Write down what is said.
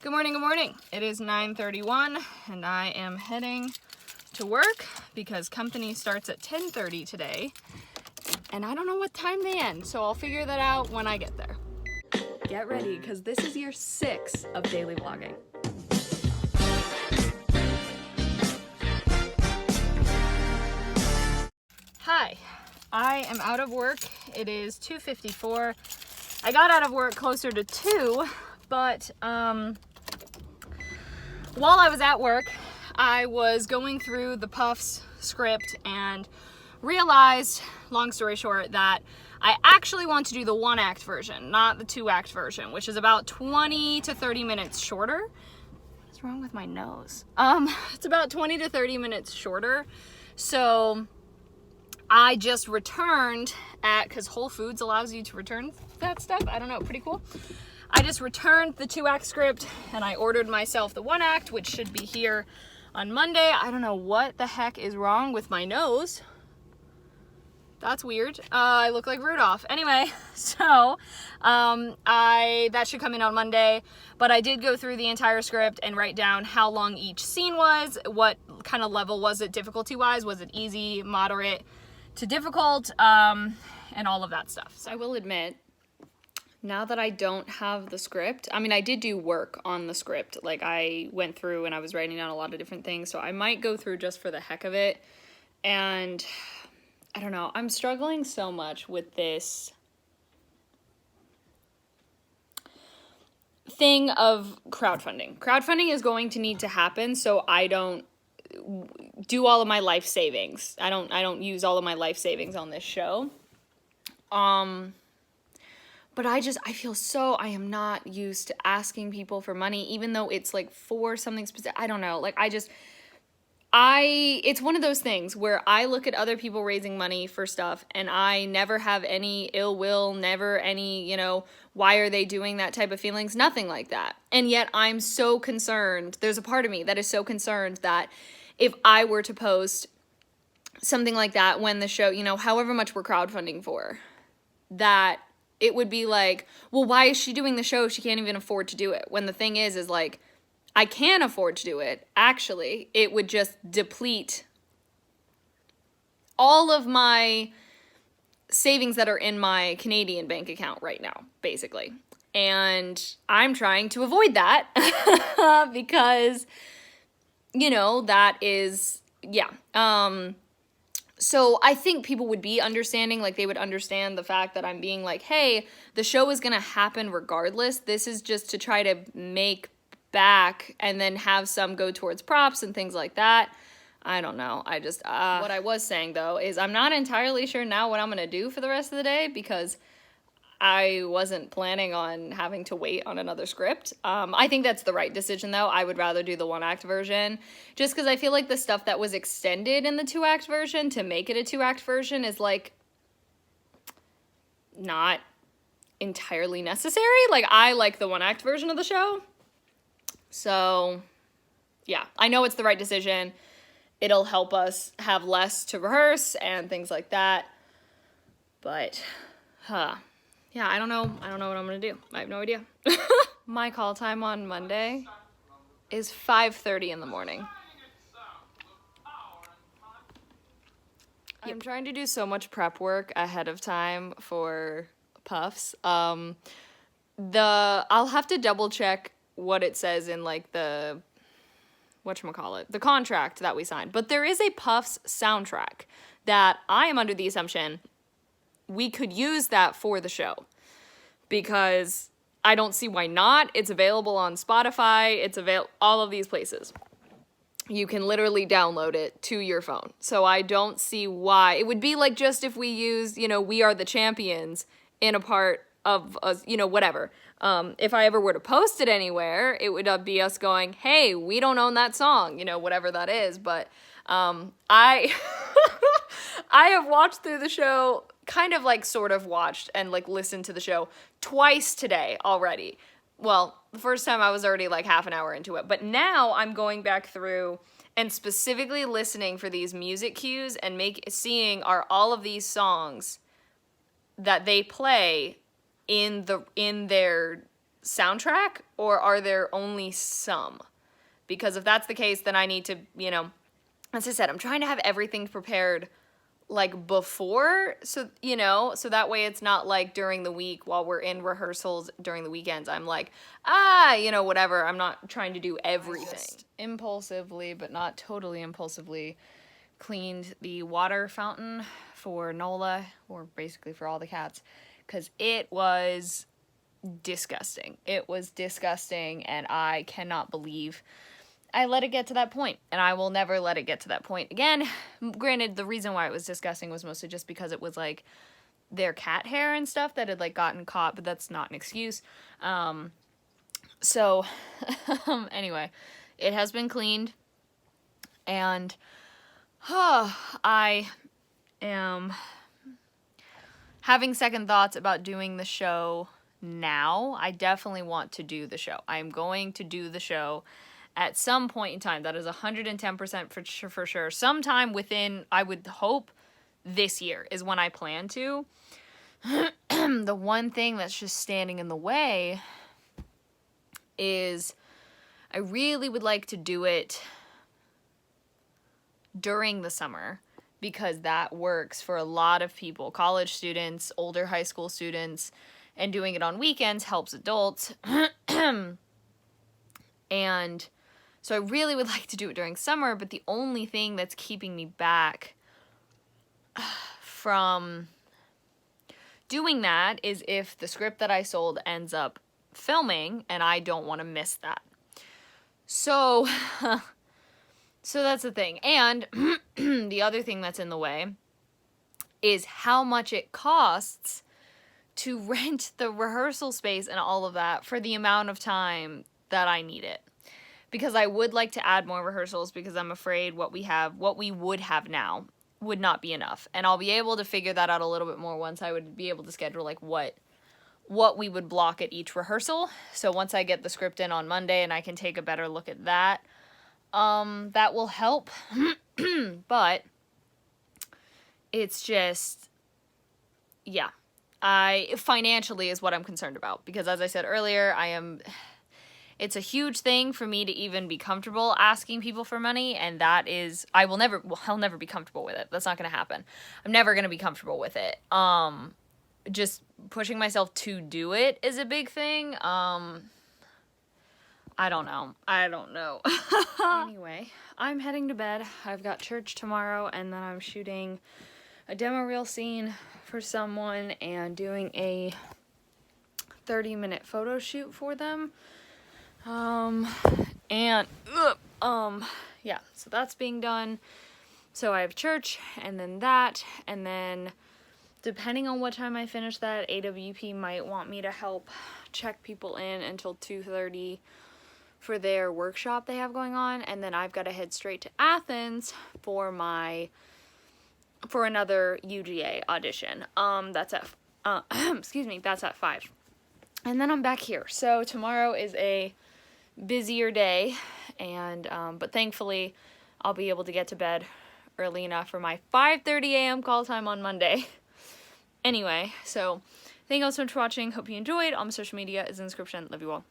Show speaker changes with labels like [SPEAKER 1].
[SPEAKER 1] Good morning, good morning. It is 9:31 and I am heading to work because company starts at 10:30 today and I don't know what time they end, so I'll figure that out when I get there. Get ready because this is year 6 of daily vlogging. Hi, I am out of work. It is 2:54. I got out of work closer to 2, but while I was at work, I was going through the Puffs script and realized, long story short, that I actually want to do the 1-act version, not the 2-act version, which is about 20 to 30 minutes shorter. What's wrong with my nose? It's about 20 to 30 minutes shorter. So I just returned because Whole Foods allows you to return that stuff. I don't know, pretty cool. I just returned the 2-act script and I ordered myself the 1-act, which should be here on Monday. I don't know what the heck is wrong with my nose. That's weird. I look like Rudolph. Anyway, so that should come in on Monday, but I did go through the entire script and write down how long each scene was, what kind of level was it difficulty-wise, was it easy, moderate to difficult, and all of that stuff. So I will admit, now that I don't have the script, I mean, I did do work on the script. Like, I went through and I was writing down a lot of different things, so I might go through just for the heck of it. And I don't know, I'm struggling so much with this thing of crowdfunding. Crowdfunding is going to need to happen so I don't do all of my life savings. I don't use all of my life savings on this show. But I feel so, I am not used to asking people for money, even though it's like for something specific. I don't know. Like, it's one of those things where I look at other people raising money for stuff and I never have any ill will, never any, why are they doing that type of feelings? Nothing like that. And yet I'm so concerned. There's a part of me that is so concerned that if I were to post something like that when the show, however much we're crowdfunding for, that it would be like, well, why is she doing the show if she can't even afford to do it? When the thing is like, I can afford to do it. Actually, it would just deplete all of my savings that are in my Canadian bank account right now, basically. And I'm trying to avoid that because, that is, yeah. So I think people would be understanding, like they would understand the fact that I'm being like, hey, the show is going to happen regardless. This is just to try to make back and then have some go towards props and things like that. I don't know. What I was saying though is I'm not entirely sure now what I'm going to do for the rest of the day because I wasn't planning on having to wait on another script. I think that's the right decision, though. I would rather do the 1-act version, just because I feel like the stuff that was extended in the 2-act version to make it a 2-act version is, like, not entirely necessary. Like, I like the 1-act version of the show. So, yeah, I know it's the right decision. It'll help us have less to rehearse and things like that. But, yeah, I don't know what I'm gonna do. I have no idea. My call time on Monday is 5:30 in the morning. I'm trying to do so much prep work ahead of time for Puffs. I'll have to double check what it says in like the contract that we signed. But there is a Puffs soundtrack that I am under the assumption we could use that for the show because I don't see why not. It's available on Spotify. It's all of these places. You can literally download it to your phone. So I don't see why. It would be like just if we used, We Are the Champions in a part of us, whatever. If I ever were to post it anywhere, it would be us going, hey, we don't own that song, whatever that is. But I have watched through the show, kind of like sort of watched and like listened to the show twice today already. Well, the first time I was already like half an hour into it, but now I'm going back through and specifically listening for these music cues and seeing are all of these songs that they play in their soundtrack, or are there only some? Because if that's the case, then I need to, you know, as I said, I'm trying to have everything prepared like before, so, you know, so that way it's not like during the week while we're in rehearsals during the weekends, I'm like, you know, whatever. I'm not trying to do everything. Just impulsively, but not totally impulsively, cleaned the water fountain for Nola, or basically for all the cats, because it was disgusting. It was disgusting, and I cannot believe I let it get to that point, and I will never let it get to that point again. Granted, the reason why it was disgusting was mostly just because it was like their cat hair and stuff that had like gotten caught, but that's not an excuse. So anyway, it has been cleaned, and I am having second thoughts about doing the show now. I definitely want to do the show. I'm going to do the show at some point in time. That is 110% for sure. Sometime within, I would hope, this year is when I plan to. The one thing that's just standing in the way is I really would like to do it during the summer, because that works for a lot of people, college students, older high school students, and doing it on weekends helps adults. And so I really would like to do it during summer, but the only thing that's keeping me back from doing that is if the script that I sold ends up filming, and I don't want to miss that. So, so that's the thing. And the other thing that's in the way is how much it costs to rent the rehearsal space and all of that for the amount of time that I need it. Because I would like to add more rehearsals, because I'm afraid what we would have now would not be enough. And I'll be able to figure that out a little bit more once I would be able to schedule like what we would block at each rehearsal. So once I get the script in on Monday and I can take a better look at that, that will help. But it's just, yeah, financially is what I'm concerned about, because as I said earlier, it's a huge thing for me to even be comfortable asking people for money, and that is, I'll never be comfortable with it. That's not going to happen. I'm never going to be comfortable with it. Just pushing myself to do it is a big thing. I don't know. Anyway, I'm heading to bed. I've got church tomorrow, and then I'm shooting a demo reel scene for someone and doing a 30-minute photo shoot for them. Yeah, so that's being done. So I have church, and then depending on what time I finish that, AWP might want me to help check people in until 2:30 for their workshop they have going on, and then I've got to head straight to Athens for another UGA audition. That's at that's at 5. And then I'm back here. So tomorrow is a busier day, and but thankfully I'll be able to get to bed early enough for my 5:30 a.m. call time on Monday. Anyway, so thank you all so much for watching. Hope you enjoyed. All my social media is in the description. Love you all.